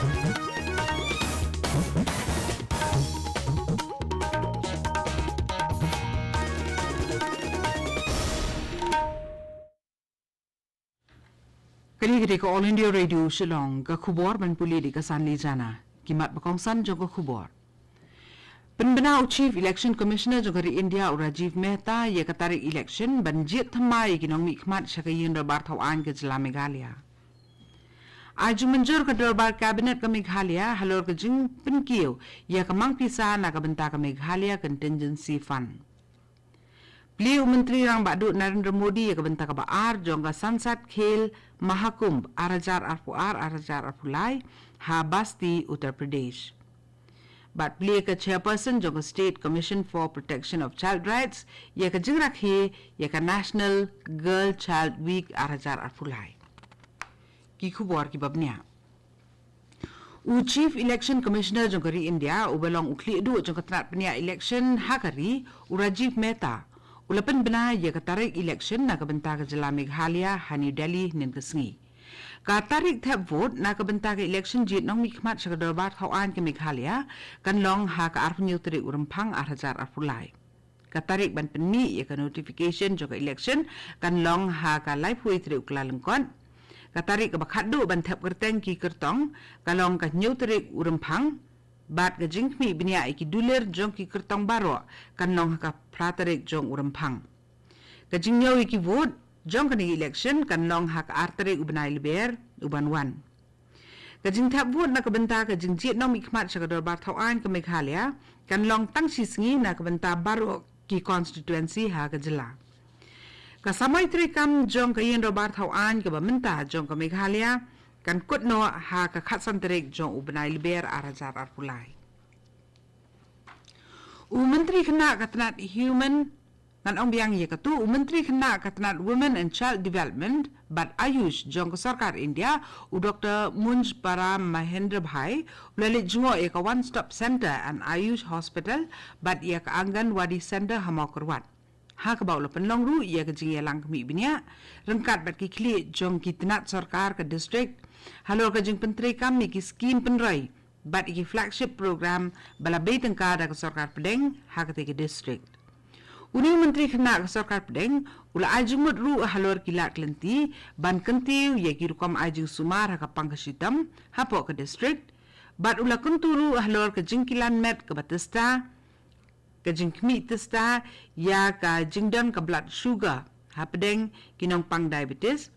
Kali ke All India Radio Shillong ka khubor ban puli di kasan li jana kimat bakongsan jong ka khubor. Penbenau Chief Election Commissioner jong dari India Rajiv Mehta ye katarik election ban jit thamai kinong mi khmat syakayin darbar thawan ke jela Meghalaya. Aju menjur ke darbar kabinet ke Meghalaya halor ke jing penkiu ye kamang pisa na ka benta ke Meghalaya Contingency Fund. Beliau Menteri Rang Badu Narendra Modi yang kebentak kebaar jongga Sansad Khel Mahakumbh Arajar Arpulai Habasti Uttar Pradesh. Bat beliau ke Chairperson jongga State Commission for Protection of Child Rights yang ke jingrakhi yang ke National Girl Child Week Arajar Arpulai. Ki khubor ki babnya. Chief Election Commissioner jongga India ubalong ukli du jongga tenat penia election hakari Rajiv Mehta Ulapan bena ia katarik election na kabenta ke jela Meghalaya New Delhi nin kesengi. Katarik tap vote na kabenta ke election jit nong mikmat syakadarbar thawan ke Meghalaya kan long ha ka arpunyu teri urempang arhajar arpulai. Katarik ban penni ia ka notification joka election kan long ha ka live hui teri ukla lengkon. Katarik ka bakhadu ban tap kerteng ki kertong kalong ka nyu teri urempang bat ke jingkmi binia iki duler jong ki kertong baro kan long ka pratarik jong urempang. Ke jingnyaw iki vote jong kani election kan long ha ka artarik ubanai liber uban wan. Ke jing tap vote na kabenta ke jingjit nong mikmat syakadarbar thawan ke Meghalaya kan long tang sisngi na kabenta baro ki constituency ha ke jela. Kasamai trikam jong ke yin darbar thawan ke bamenta jong ke Meghalaya kan kutno ha ka khatsan terik jong ubanai liber arajar arpulai. Menteri kena katanat human kan ong biang ye katu Menteri kena katanat women and child development bat ayush jong ke sarkar India Dr. Munj Para Mahendra Bhai ulalik jungo ye ka one stop center and ayush hospital bat ye ka Anganwadi center hamakurwat. Ha ka baula penlong ru ye ka jing ye lang kemi binia rengkat bat ki kli jong ki tenat sarkar ke district halor ka jing penteri kami ki skim penrai bat iki flagship program bala betengka da ke sarkar Pedeng ha ka ke district. Uni menteri kena ke sarkar Pedeng ula ajumut ru halor kilat lenti ban kentiu ye ki rukom ajing sumar ha ka pangkasitam ha po ke district bat ula kunturu halor ke jingkilan met ke batesta ke jingkmi testa ya ka jingdon ke blood sugar ha Pedeng kinong pang diabetes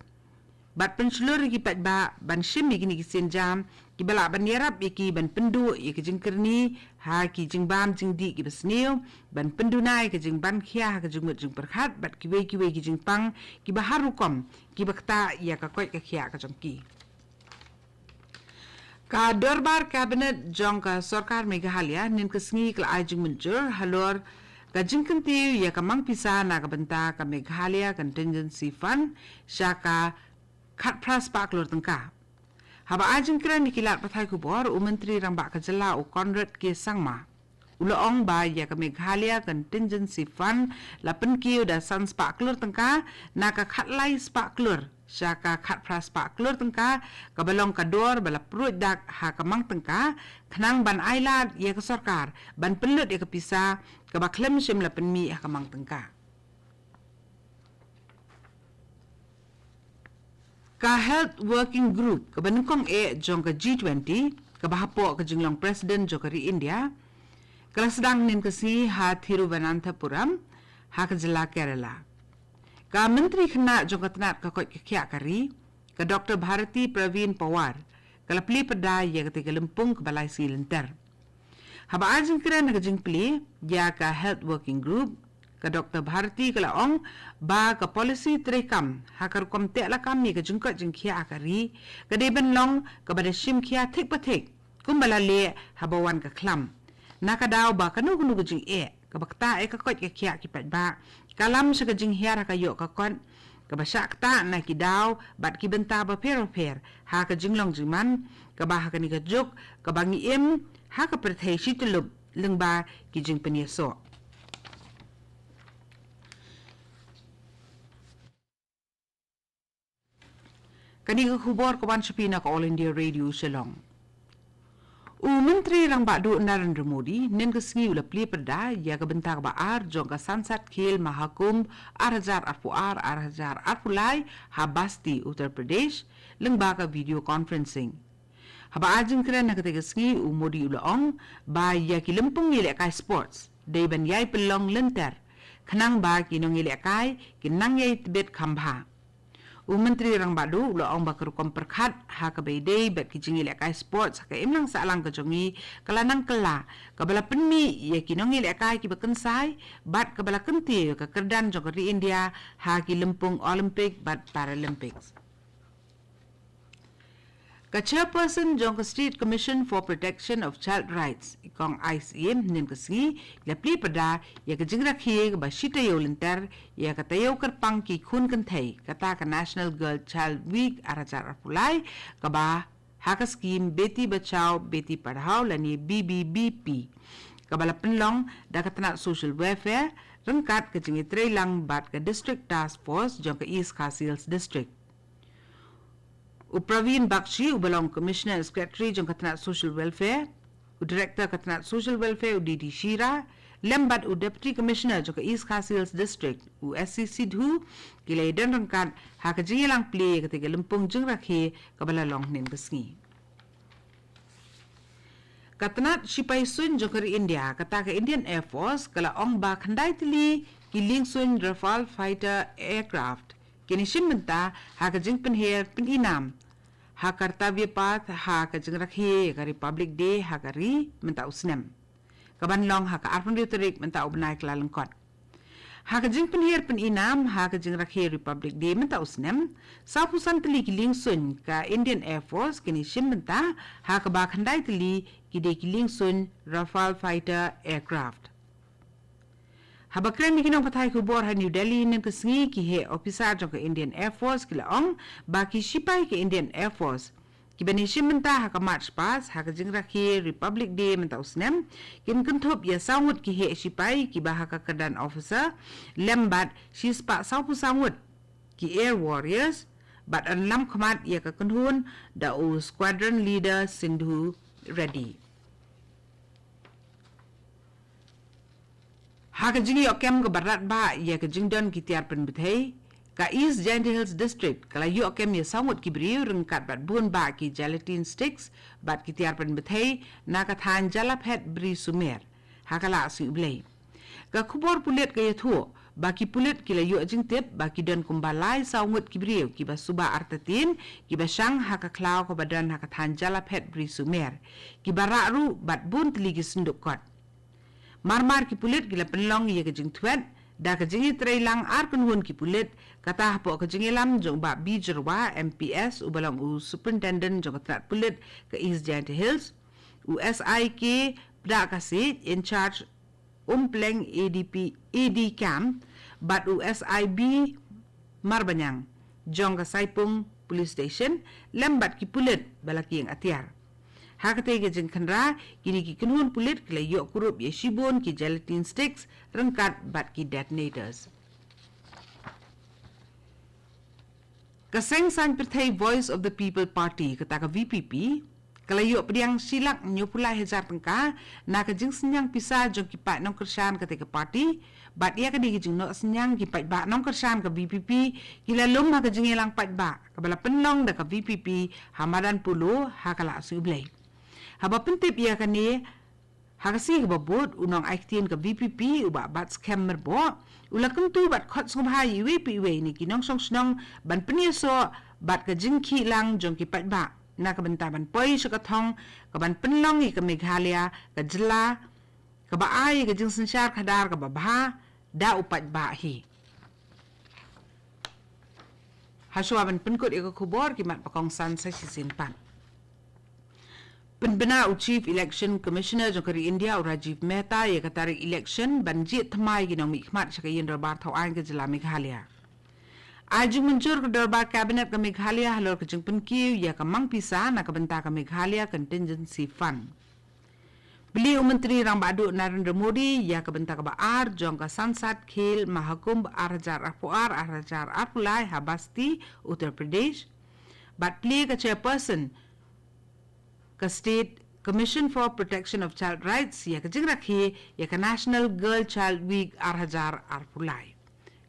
bat penselur ki pat ba ban shim ki sin jam ki bala ban yerap ki ban pendu ki jingkerni ha ki jingbam jingdi ki besneu ban pendunai ki jingban khia ki jingmut jing perkhat bat ki we ki jingpang ki baharukom ki bakta ya ka koi ka khia ka jongki ka darbar cabinet jong ka sarkar Meghalaya nin kesengi kla ajing menjur halor ka jingkentiu ya ka mangpisa na ka benta ka Meghalaya Contingency Fund syaka khat pras pak lor tengka. Haba ajing kira nikilat pathai kubor Menteri Rambak Kejela Conrad K. Sangma. Ulaong ba ya ke Meghalaya Contingency Fund lapen kiu da sans pak lor tengka na ka khat lai spak lor syaka khat pras pak lor tengka ka balong kador bala perut dak ha kamang tengka khnang ban ailat ya ke sarkar ban pelut ya ke pisa ka baklem sim lapen mi ha kamang tengka. Ka Health Working Group ka banukong jong ka G20 ka bahapo ka jinglong President jokari India kala sedang nin kasi ha Thiruvananthapuram ha ka jela Kerala. Ka Menteri kena jong ka tenat ka koi kya kari ka Dr. Bharati Praveen Pawar kala pli pada ya ka Lempung ka balai silenter. Haba ajing kira na ka jing pli ya ka Health Working Group ka Dr. Bharati kala ong ba ka policy trekam hakar kom te la kami ka jungka jingkhia akari ka deben long ka bada shim khia thik pathik kumbala le habawan ka khlam nakadaw ba kanu kunu ka jing ka bakta ka kot ka khia ki pat ba kalam sa ka jing hiara ka yo ka kon ka basakta na ki daw bat ki benta ba pero ha ka jinglong jiman ka ba ka ni ka juk ka bangi im ha ka prethai shitulub lengba ki jing penyeso. Kani ka khubor kawan sapina ka All India Radio Shillong. Menteri Rang Badu Narendra Modi nen kesengi ula pli perda ya ke bentar baar jong ke Sansad Khel Mahakumbh 2024 Habasti Uttar Pradesh lengba ke video conferencing. Haba ajeng keren nak ketika kesengi Modi ula ong ba ya ki lempung yelek kai sports dai ban yai pelong lenter kenang ba ki nong yelek kai ki nang yai tibet kambha. Menteri Rang Badu ula ong bakar kom perkhat ha ka beidei bat ki jingi lek kai sports ha ka imlang sa alang ka jongi kalanang kela kabala penmi ye ki nongi lek kai ki bakensai bat kabala kenti ka kerdan jong ri India ha ki lempung Olympic bat Paralympics. Ka chairperson jong ka State Commission for Protection of Child Rights ikong ICM nen ka singi la pli pada ya ka jingra khie ba shita yolenter ya ka tayo kerpang ki khun kan thai kata ka National Girl Child Week arajar apulai ka ba ha ka scheme Beti Bachao Beti Padhao lani BBBP ka bala penlong da ka tanat social welfare rengkat ka jingi trailang bat ka district task force jong ka East Khasi district. Praveen Bakshi ubalong Commissioner and Secretary jong katnat Social Welfare, Director katnat Social Welfare DD Shira, lembat Deputy Commissioner jong East Khasi District SCC dhu kilay dan rangkat ha ka jingilang play ketika lempung jeng rakhe kabala long nen kesengi. Katnat Sipai Sun jong kari India kata ka Indian Air Force kala ong ba khandai tili kiling sun Rafale fighter aircraft kini simmenta ha ka jing penher peninam ha kartavya path ha ka jing rakhe ka Republic Day ha ka ri menta usnem kaban long ha ka arpun riturik menta ubnai klalengkot ha ka jing penher peninam ha ka jing rakhe Republic Day menta usnem sapusan teli kiling sun ka Indian Air Force kini simmenta ha ka ba khandai teli kide kiling sun Rafale fighter aircraft. Habakran ni kinong patay kubor ha New Delhi ng kesengi ki he officer jong ka Indian Air Force kila ong baki sipay ka Indian Air Force ki banishim menta ha ka March pass ha ka jingra ki Republic Day menta usnem kin kentup ya sawut ki he sipay ki bah ka kedan officer lembat sispa sawu sawut ki Air Warriors bat an lam khamat ya ka kenhun da u squadron leader Sindhu Reddy. Ha ka jingi okem ka barat ba ya ka jingdon ki tiar pen bethei ka East Giant Hills District kala yu okem ya samut ki briu rengkat bat bun ba ki gelatin sticks bat ki tiar pen bethei na ka than jalaphet bri sumer ha kala si ublei ka khubor pulet ka yathu ba ki pulet ki la yu jing tep ba ki don kumbalai samut ki briu ki ba suba artatin ki ba sang ha ka klaw ka badan ha ka than jalaphet bri sumer ki bararu bat bun tli ki sunduk kot Marmar ki pulit gila penlong ye kejing tuet da kejingi trailang ar kunhun ki pulit kata po kejingi lam jong ba bijerwa MPS ubalong u superintendent jong katrat pulit ke East Giant Hills u SIK pda kasi in charge umpleng AD camp bat u SIB Marbanyang jong ka Saipung police station lembat ki pulit balaki yang atiar Hakate ke jeng khandra kini ki kenhun pulit kila yok kurup ye shibon ki gelatin sticks rengkat bat ki detonators. Kaseng san perthai Voice of the People Party kata ka VPP kala yok pediang silak nyopulai hejar tengka na ka jeng senyang pisa jong ki pat nong kersan kata ka party bat ia ka di jeng no senyang ki pat ba nong kersan ka VPP kila lum ha ka jeng elang pat ba kabala penlong da ka VPP hamadan pulu ha kala sublai. Haba pentip ia kani hakasi ka babot unong aiktin ka VPP uba bat scam merbo ula kentu bat khot sumhai WPW ni kinong song snong ban peniso bat ka jingki lang jong ki pat ba na ka bentaban poi sa kathong ka ban penlong i ka Meghalaya ka jela ka baai ka jing sensyar kadar ka babha da upat ba hi haswa ban penkut i ka kubor ki mat pakong san sa sisin pan Penbena Chief Election Commissioner Jokari India Rajiv Mehta ye katarik election banjit thamai ginong mikmat sakayin darbar thawan ke jela Meghalaya. Ajung mencur ke darbar kabinet ke Meghalaya halor ke jeng penkiu ya ke mang pisa na ke benta ke Meghalaya Contingency Fund. Beli Menteri Rang Badu Narendra Modi ya ke benta ke baar jong ke Sansad Khel Mahakumbh 2024 Habasti Uttar Pradesh. Bat pli ke chairperson ke State Commission for Protection of Child Rights ya kajigrakhi ya ka National Girl Child Week arhajar arpulai.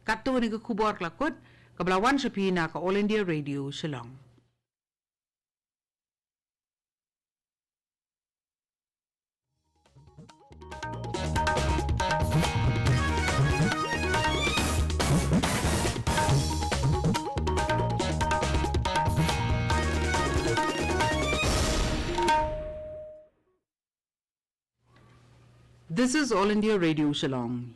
Katto ni ka kubor klakot kablawan sapina ka All India Radio Shillong. This is All India Radio Shillong.